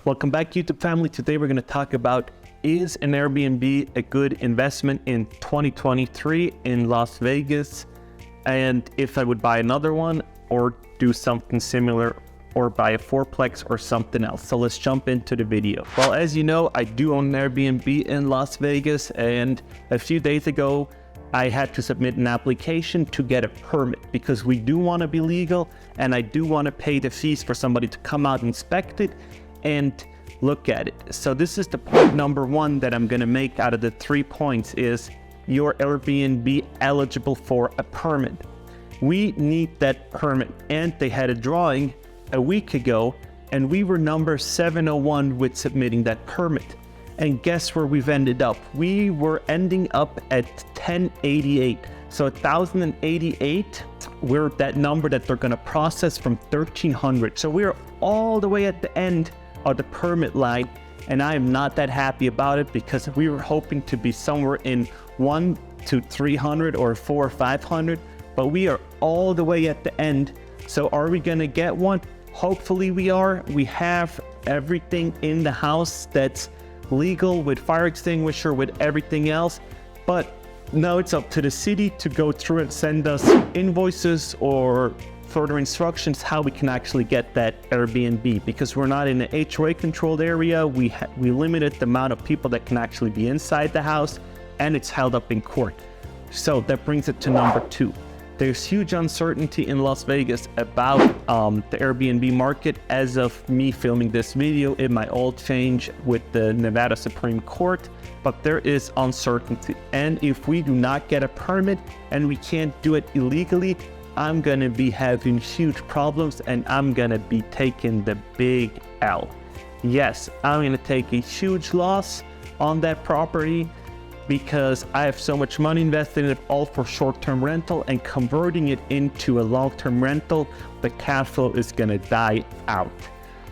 Welcome back, YouTube family. Today we're going to talk about, is an Airbnb a good investment in 2023 in Las Vegas, and if I would buy another one or do something similar or buy a fourplex or something else. So let's jump into the video. Well, as you know, I do own an Airbnb in Las Vegas, and a few days ago I had to submit an application to get a permit because we do want to be legal, and I do want to pay the fees for somebody to come out, inspect it, and look at it. So this is the point number one that I'm going to make out of the 3 points: is your Airbnb eligible for a permit? We need that permit, and they had a drawing a week ago, and we were number 701 with submitting that permit. And guess where we've ended up? We were ending up at 1088. So 1088, we're that number that they're gonna process from 1300. So we're all the way at the end of the permit line, and I am not that happy about it because we were hoping to be somewhere in 1 to 300 or 400 or 500, but we are all the way at the end. So are we gonna get one? Hopefully we are. We have everything in the house that's legal, with fire extinguisher, with everything else, but now it's up to the city to go through and send us invoices or further instructions how we can actually get that Airbnb, because we're not in an HOA controlled area. We limited the amount of people that can actually be inside the house, and it's held up in court. So that brings it to number 2. There's huge uncertainty in Las Vegas about the Airbnb market. As of me filming this video, it might all change with the Nevada Supreme Court, but there is uncertainty. And if we do not get a permit and we can't do it illegally, I'm gonna be having huge problems, and I'm gonna be taking the big L. Yes, I'm gonna take a huge loss on that property, because I have so much money invested in it, all for short-term rental, and converting it into a long-term rental, the cash flow is gonna die out.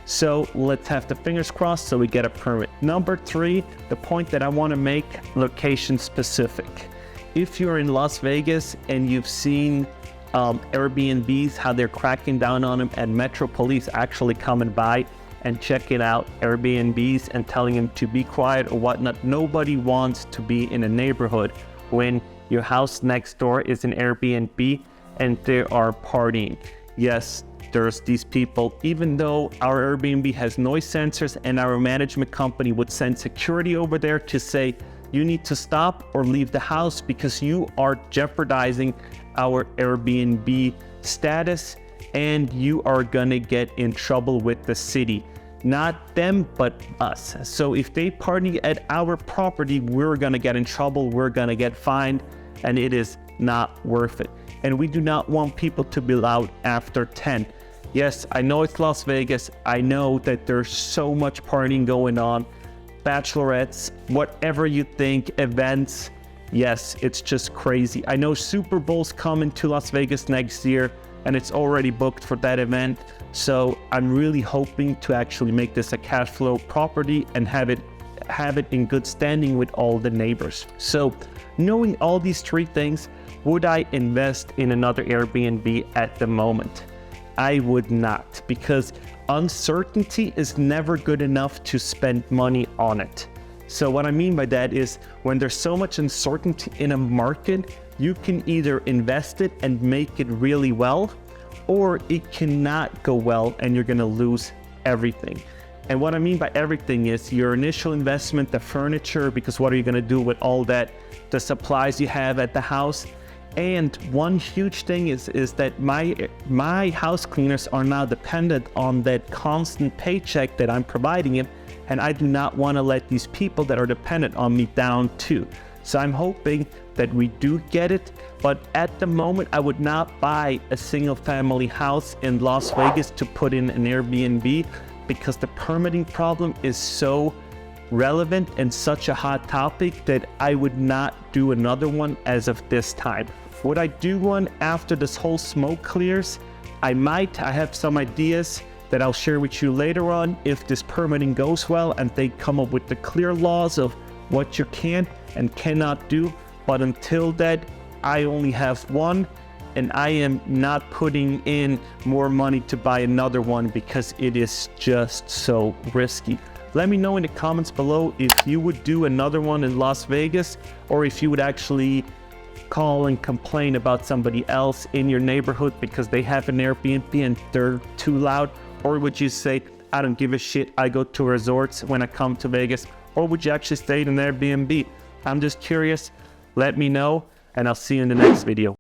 So let's have the fingers crossed so we get a permit. Number 3, the point that I wanna make, location specific. If you're in Las Vegas and you've seen Airbnbs, how they're cracking down on them, and Metro Police actually coming by and checking out Airbnbs and telling them to be quiet or whatnot. Nobody wants to be in a neighborhood when your house next door is an Airbnb and they are partying. Yes, there's these people. Even though our Airbnb has noise sensors and our management company would send security over there to say, you need to stop or leave the house because you are jeopardizing our Airbnb status, and you are gonna get in trouble with the city. Not them, but us. So if they party at our property, we're gonna get in trouble, we're gonna get fined, and it is not worth it. And we do not want people to be loud after 10. Yes, I know it's Las Vegas. I know that there's so much partying going on. Bachelorettes, whatever you think, events. Yes, it's just crazy. I know Super Bowl's coming to Las Vegas next year, and it's already booked for that event. So I'm really hoping to actually make this a cash flow property and have it in good standing with all the neighbors. So knowing all these 3 things, would I invest in another Airbnb at the moment? I would not, because uncertainty is never good enough to spend money on it. So what I mean by that is, when there's so much uncertainty in a market, you can either invest it and make it really well, or it cannot go well and you're gonna lose everything. And what I mean by everything is your initial investment, the furniture, because what are you gonna do with all that, the supplies you have at the house. And one huge thing is that my house cleaners are now dependent on that constant paycheck that I'm providing them, and I do not want to let these people that are dependent on me down too. So I'm hoping that we do get it, but at the moment I would not buy a single family house in Las Vegas to put in an Airbnb, because the permitting problem is so relevant and such a hot topic that I would not do another one as of this time. Would I do one after this whole smoke clears? I might. I have some ideas that I'll share with you later on if this permitting goes well and they come up with the clear laws of what you can and cannot do. But until that, I only have one, and I am not putting in more money to buy another one because it is just so risky. Let me know in the comments below if you would do another one in Las Vegas, or if you would actually call and complain about somebody else in your neighborhood because they have an Airbnb and they're too loud. Or would you say, I don't give a shit, I go to resorts when I come to Vegas? Or would you actually stay in an Airbnb? I'm just curious. Let me know, and I'll see you in the next video.